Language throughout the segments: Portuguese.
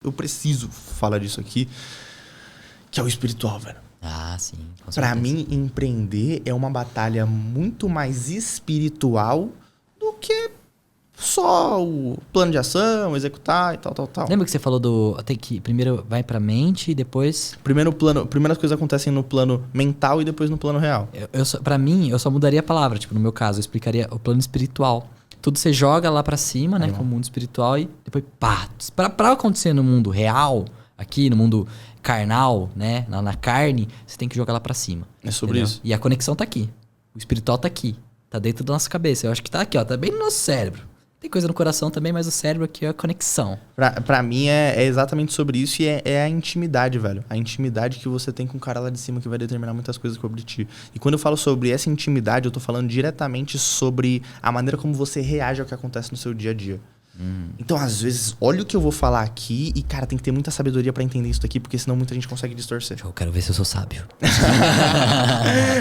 Eu preciso falar disso aqui, que é o espiritual, velho. Ah, sim. Pra mim, empreender é uma batalha muito mais espiritual do que só o plano de ação, executar e tal. Lembra que você falou tem que primeiro vai pra mente e depois... Primeiras coisas acontecem no plano mental e depois no plano real. Pra mim, eu só mudaria a palavra. Tipo, no meu caso, eu explicaria o plano espiritual. Tudo você joga lá pra cima, né? Com o mundo espiritual e depois pá. Pra acontecer no mundo real, aqui no mundo carnal, né? Na carne, você tem que jogar lá pra cima. É sobre isso. E a conexão tá aqui. O espiritual tá aqui. Tá dentro da nossa cabeça. Eu acho que tá aqui, ó. Tá bem no nosso cérebro. Tem coisa no coração também, mas o cérebro aqui é a conexão. Pra mim é exatamente sobre isso e é a intimidade, velho. A intimidade que você tem com o cara lá de cima que vai determinar muitas coisas sobre ti. E quando eu falo sobre essa intimidade, eu tô falando diretamente sobre a maneira como você reage ao que acontece no seu dia a dia. Então, às vezes, olha o que eu vou falar aqui e, cara, tem que ter muita sabedoria pra entender isso aqui, porque senão muita gente consegue distorcer. Eu quero ver se eu sou sábio.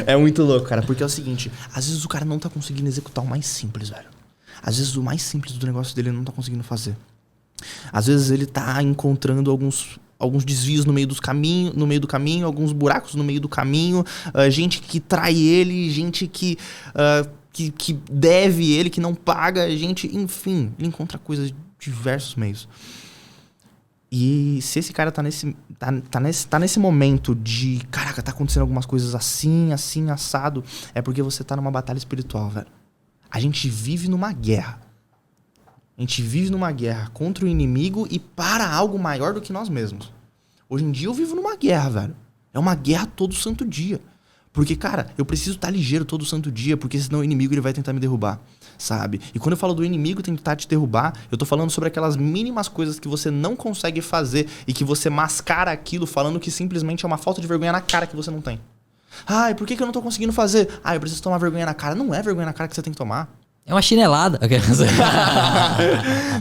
É muito louco, cara, porque é o seguinte, às vezes o cara não tá conseguindo executar o mais simples, velho. Às vezes o mais simples do negócio dele ele não tá conseguindo fazer. Às vezes ele tá encontrando alguns desvios no meio do caminho, alguns buracos no meio do caminho, gente que trai ele, gente que deve ele, que não paga, gente, enfim, ele encontra coisas de diversos meios. E se esse cara tá nesse momento de, caraca, tá acontecendo algumas coisas assim, assado, é porque você tá numa batalha espiritual, velho. A gente vive numa guerra. A gente vive numa guerra contra o inimigo e para algo maior do que nós mesmos. Hoje em dia eu vivo numa guerra, velho. É uma guerra todo santo dia. Porque, cara, eu preciso estar ligeiro todo santo dia, porque senão o inimigo ele vai tentar me derrubar, sabe? E quando eu falo do inimigo tentar te derrubar, eu tô falando sobre aquelas mínimas coisas que você não consegue fazer e que você mascara aquilo falando que simplesmente é uma falta de vergonha na cara que você não tem. Ai, por que eu não tô conseguindo fazer? Ah, eu preciso tomar vergonha na cara. Não é vergonha na cara que você tem que tomar. É uma chinelada.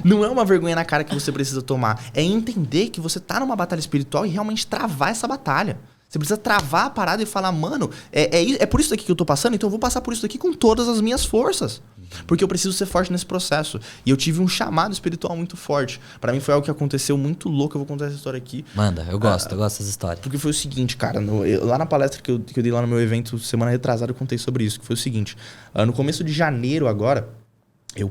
Não é uma vergonha na cara que você precisa tomar. É entender que você tá numa batalha espiritual e realmente travar essa batalha. Você precisa travar a parada e falar, mano, é por isso daqui que eu tô passando, então eu vou passar por isso daqui com todas as minhas forças. Porque eu preciso ser forte nesse processo. E eu tive um chamado espiritual muito forte. Pra mim foi algo que aconteceu muito louco. Eu vou contar essa história aqui. Manda, eu gosto dessas histórias. Porque foi o seguinte, cara, lá na palestra que eu dei lá no meu evento, semana retrasada, eu contei sobre isso. Que foi o seguinte, no começo de janeiro agora, eu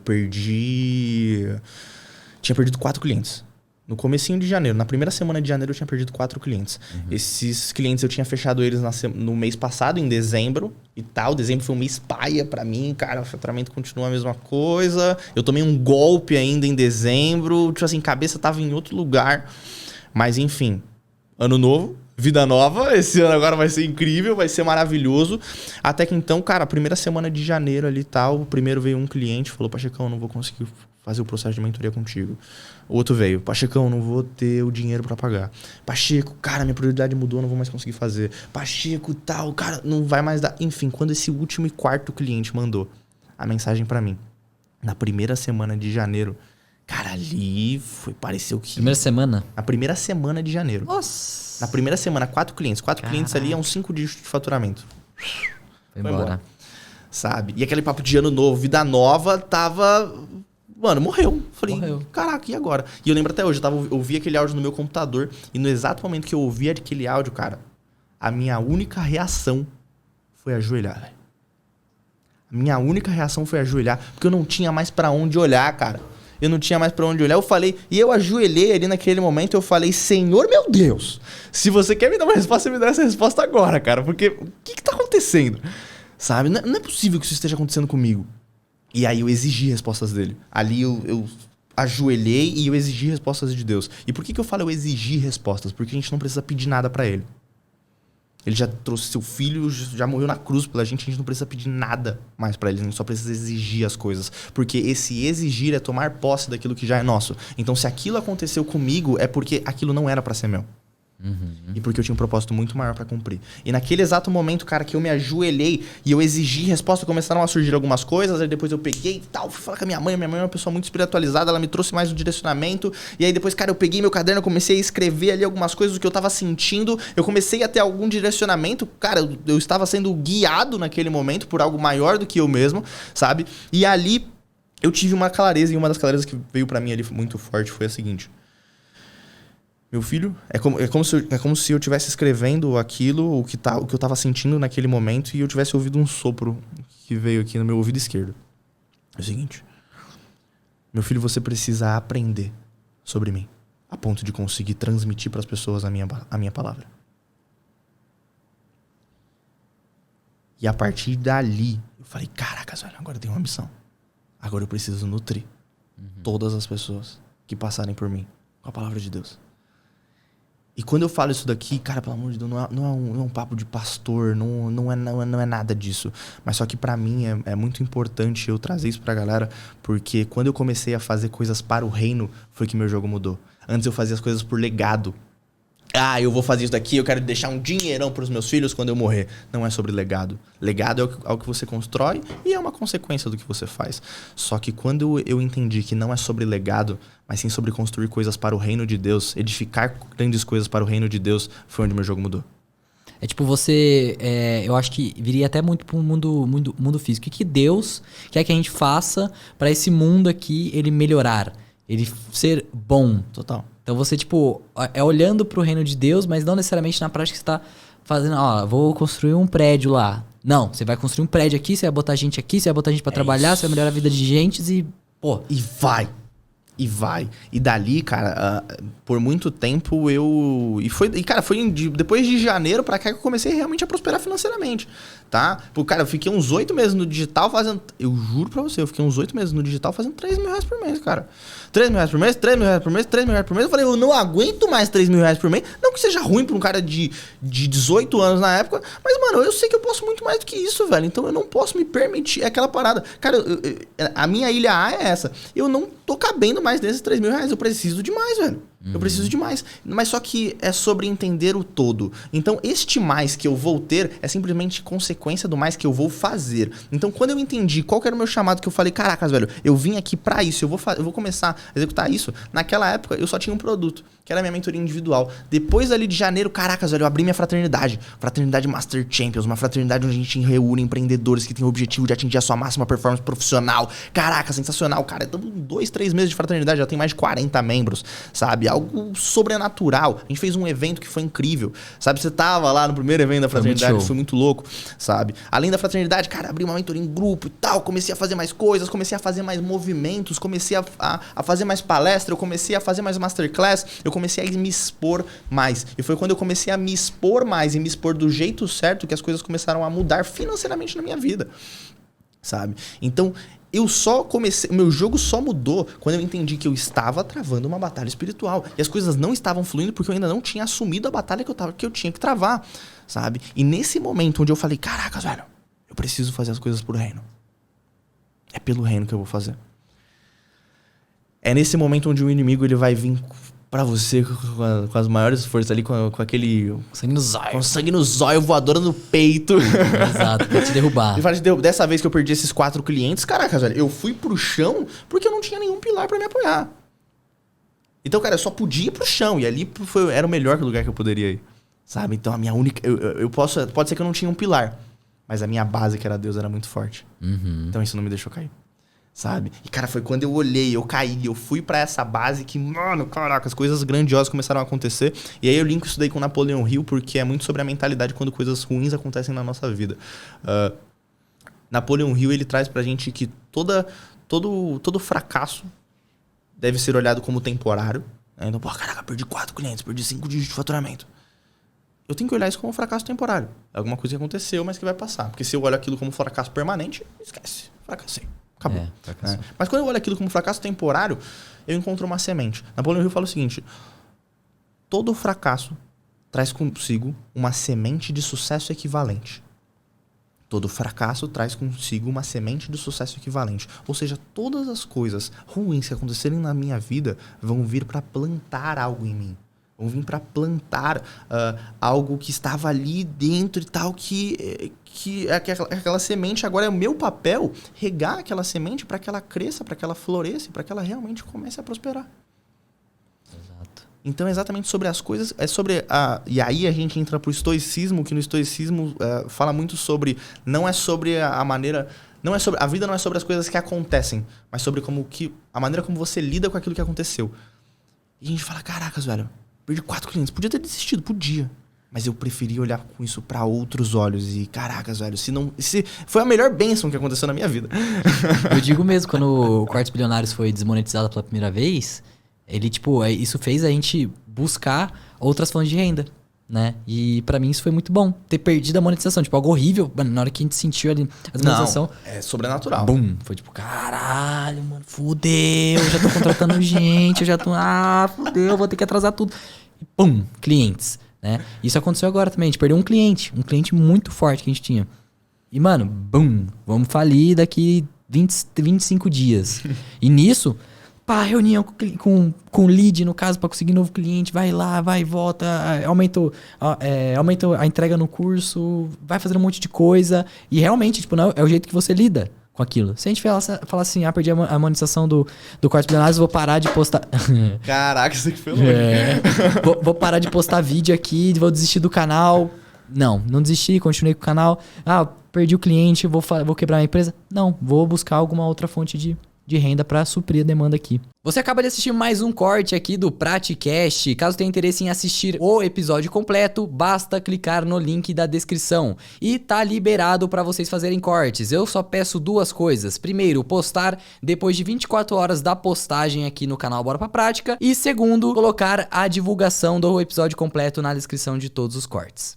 tinha perdido 4 clientes. No comecinho de janeiro, na primeira semana de janeiro eu tinha perdido 4 clientes. Esses clientes eu tinha fechado eles no mês passado, em dezembro e tal. Dezembro foi um mês paia pra mim, cara, o faturamento continua a mesma coisa. Eu tomei um golpe ainda em dezembro, tipo assim, cabeça tava em outro lugar. Mas enfim, ano novo, vida nova, esse ano agora vai ser incrível, vai ser maravilhoso. Até que então, cara, a primeira semana de janeiro ali e tal, primeiro veio um cliente, falou, Pachecão, eu não vou conseguir fazer o processo de mentoria contigo. O outro veio, Pachecão, não vou ter o dinheiro pra pagar. Pacheco, cara, minha prioridade mudou, não vou mais conseguir fazer. Pacheco, tal, cara, não vai mais dar. Enfim, quando esse último e quarto cliente mandou a mensagem pra mim, na primeira semana de janeiro, cara, ali pareceu que... Primeira semana? Na primeira semana de janeiro. Nossa! Na primeira semana, 4 clientes. 4 clientes ali é uns 5 dias de faturamento. Foi embora. Sabe? E aquele papo de ano novo, vida nova, tava... Mano, morreu. Falei, caraca, e agora? E eu lembro até hoje, eu ouvi aquele áudio no meu computador e no exato momento que eu ouvi aquele áudio, cara, a minha única reação foi ajoelhar, velho. A minha única reação foi ajoelhar, porque eu não tinha mais pra onde olhar, cara. Eu não tinha mais pra onde olhar. Eu falei, e eu ajoelhei ali naquele momento, eu falei, Senhor meu Deus, se você quer me dar uma resposta, você me dá essa resposta agora, cara. Porque o que tá acontecendo? Sabe? Não é possível que isso esteja acontecendo comigo. E aí eu exigi respostas dele. Ali eu ajoelhei e eu exigi respostas de Deus. E por que eu falo eu exigi respostas? Porque a gente não precisa pedir nada pra ele. Ele já trouxe seu filho, já morreu na cruz pela gente. A gente não precisa pedir nada mais pra ele. A gente só precisa exigir as coisas. Porque esse exigir é tomar posse daquilo que já é nosso. Então se aquilo aconteceu comigo, é porque aquilo não era pra ser meu. E porque eu tinha um propósito muito maior pra cumprir. E naquele exato momento, cara, que eu me ajoelhei e eu exigi resposta, começaram a surgir algumas coisas, aí depois eu peguei e tal, fui falar com a minha mãe é uma pessoa muito espiritualizada, ela me trouxe mais um direcionamento, e aí depois, cara, eu peguei meu caderno, comecei a escrever ali algumas coisas, o que eu tava sentindo, eu comecei a ter algum direcionamento, cara, eu estava sendo guiado naquele momento por algo maior do que eu mesmo, sabe? E ali eu tive uma clareza, e uma das clarezas que veio pra mim ali muito forte foi a seguinte: Meu filho, é como se eu estivesse escrevendo aquilo, o que eu tava sentindo naquele momento, e eu tivesse ouvido um sopro que veio aqui no meu ouvido esquerdo. É o seguinte: meu filho, você precisa aprender sobre mim, a ponto de conseguir transmitir para as pessoas a minha palavra. E a partir dali, eu falei, caraca, velho, agora eu tenho uma missão. Agora eu preciso nutrir todas as pessoas que passarem por mim com a palavra de Deus. E quando eu falo isso daqui, cara, pelo amor de Deus, não é um papo de pastor, não é nada disso. Mas só que pra mim é muito importante eu trazer isso pra galera, porque quando eu comecei a fazer coisas para o reino, foi que meu jogo mudou. Antes eu fazia as coisas por legado. Ah, eu vou fazer isso daqui, eu quero deixar um dinheirão pros meus filhos quando eu morrer. Não é sobre legado. Legado é o que você constrói e é uma consequência do que você faz. Só que quando eu entendi que não é sobre legado, mas sim sobre construir coisas para o reino de Deus, edificar grandes coisas para o reino de Deus, foi onde meu jogo mudou. É tipo você, eu acho que viria até muito pro mundo físico. O que Deus quer que a gente faça para esse mundo aqui ele melhorar, ele ser bom? Total. Então você, tipo, é olhando pro reino de Deus, mas não necessariamente na prática você tá fazendo, ó, vou construir um prédio lá. Não, você vai construir um prédio aqui, você vai botar gente aqui, você vai botar gente pra trabalhar, você vai melhorar a vida de gente e, pô... E vai. E dali, cara, por muito tempo foi depois de janeiro pra cá que eu comecei realmente a prosperar financeiramente, tá? Porque, cara, eu fiquei uns 8 meses no digital fazendo... Eu juro pra você, eu fiquei uns 8 meses no digital fazendo 3 mil reais por mês, cara. 3 mil reais por mês, 3 mil reais por mês, 3 mil reais por mês. Eu falei, eu não aguento mais 3 mil reais por mês. Não que seja ruim pra um cara de 18 anos na época, mas, mano, eu sei que eu posso muito mais do que isso, velho. Então eu não posso me permitir aquela parada. Cara, a minha ilha A é essa. Eu não tô cabendo mais nesses 3 mil reais. Eu preciso de mais, velho. Eu preciso de mais. Mas só que é sobre entender o todo. Então, este mais que eu vou ter é simplesmente consequência do mais que eu vou fazer. Então, quando eu entendi qual que era o meu chamado, que eu falei, caracas, velho, eu vim aqui pra isso, eu vou começar a executar isso. Naquela época, eu só tinha um produto, que era a minha mentoria individual. Depois ali de janeiro, caracas, velho, eu abri minha fraternidade. Fraternidade Master Champions, uma fraternidade onde a gente reúne empreendedores que têm o objetivo de atingir a sua máxima performance profissional. Caraca, sensacional, cara. Estamos 2, 3 meses de fraternidade, já tem mais de 40 membros, sabe? Algo sobrenatural. A gente fez um evento que foi incrível, sabe? Você tava lá no primeiro evento da fraternidade, foi muito louco, sabe? Além da fraternidade, cara, abri uma mentoria em grupo e tal, comecei a fazer mais coisas, comecei a fazer mais movimentos, comecei a fazer mais palestra, eu comecei a fazer mais masterclass, eu comecei a me expor mais. E foi quando eu comecei a me expor mais e me expor do jeito certo que as coisas começaram a mudar financeiramente na minha vida, sabe? Então, meu jogo só mudou quando eu entendi que eu estava travando uma batalha espiritual. E as coisas não estavam fluindo porque eu ainda não tinha assumido a batalha que eu tinha que travar, sabe? E nesse momento onde eu falei, caracas, velho, eu preciso fazer as coisas pro reino. É pelo reino que eu vou fazer. É nesse momento onde o inimigo ele vai vir pra você com as maiores forças ali, com aquele... Sangue no zóio. Com sangue no zóio, voadora no peito. Exato, pra te derrubar. E fala, dessa vez que eu perdi esses 4 clientes, caraca, velho, eu fui pro chão porque eu não tinha nenhum pilar pra me apoiar. Então, cara, eu só podia ir pro chão. E ali era o melhor lugar que eu poderia ir. Sabe? Então, a minha única... Pode ser que eu não tinha um pilar. Mas a minha base, que era Deus, era muito forte. Então, isso não me deixou cair. Sabe? E, cara, foi quando eu olhei, eu caí, eu fui pra essa base que, mano, caraca, as coisas grandiosas começaram a acontecer. E aí eu linko isso daí com Napoleão Hill, porque é muito sobre a mentalidade quando coisas ruins acontecem na nossa vida. Napoleão Hill, ele traz pra gente que todo fracasso deve ser olhado como temporário. Né? Então, pô, caraca, perdi 4 clientes, perdi 5 dias de faturamento. Eu tenho que olhar isso como um fracasso temporário. É alguma coisa que aconteceu, mas que vai passar. Porque se eu olho aquilo como um fracasso permanente, esquece, fracassei. Acabou. Mas quando eu olho aquilo como fracasso temporário, eu encontro uma semente. Napoleão Hill fala o seguinte: todo fracasso traz consigo uma semente de sucesso equivalente. Todo fracasso traz consigo uma semente de sucesso equivalente. Ou seja, todas as coisas ruins que acontecerem na minha vida vão vir para plantar algo em mim. Vão vir para plantar algo que estava ali dentro e tal, que aquela semente agora é o meu papel regar aquela semente para que ela cresça, para que ela floresça, para que ela realmente comece a prosperar. Exato. Então é exatamente sobre as coisas, e aí a gente entra pro estoicismo, que no estoicismo fala muito sobre, não é sobre a maneira, a vida não é sobre as coisas que acontecem, mas sobre a maneira como você lida com aquilo que aconteceu. E a gente fala, caracas, velho, Perdi 4 clientes. Podia ter desistido, podia. Mas eu preferi olhar com isso pra outros olhos. E, caracas, velho, foi a melhor bênção que aconteceu na minha vida. Eu digo mesmo, quando o Quartos Bilionários foi desmonetizado pela primeira vez, ele, tipo, isso fez a gente buscar outras fontes de renda, né? E pra mim isso foi muito bom. Ter perdido a monetização, tipo, algo horrível. Mano, na hora que a gente sentiu ali a desmonetização... Não, é sobrenatural. Bum! Foi tipo, caralho, mano, fudeu, já tô contratando gente, eu já tô... fudeu, vou ter que atrasar tudo. E pum, clientes, né? Isso aconteceu agora também, a gente perdeu um cliente muito forte que a gente tinha. E, mano, bum, vamos falir daqui 25 dias. E nisso... Pá, reunião com lead, no caso, pra conseguir novo cliente. Vai lá, vai e volta. Aumenta a entrega no curso. Vai fazendo um monte de coisa. E realmente, tipo, não, é o jeito que você lida com aquilo. Se a gente falar assim, perdi a monetização do Quartos Bilionários, vou parar de postar... Caraca, isso aqui foi longe. Vou parar de postar vídeo aqui, vou desistir do canal. Não desisti, continuei com o canal. Perdi o cliente, vou quebrar a empresa. Não, vou buscar alguma outra fonte de renda para suprir a demanda aqui. Você acaba de assistir mais um corte aqui do Praticast. Caso tenha interesse em assistir o episódio completo, basta clicar no link da descrição. E tá liberado para vocês fazerem cortes. Eu só peço 2 coisas. Primeiro, postar depois de 24 horas da postagem aqui no canal Bora Pra Prática. E segundo, colocar a divulgação do episódio completo na descrição de todos os cortes.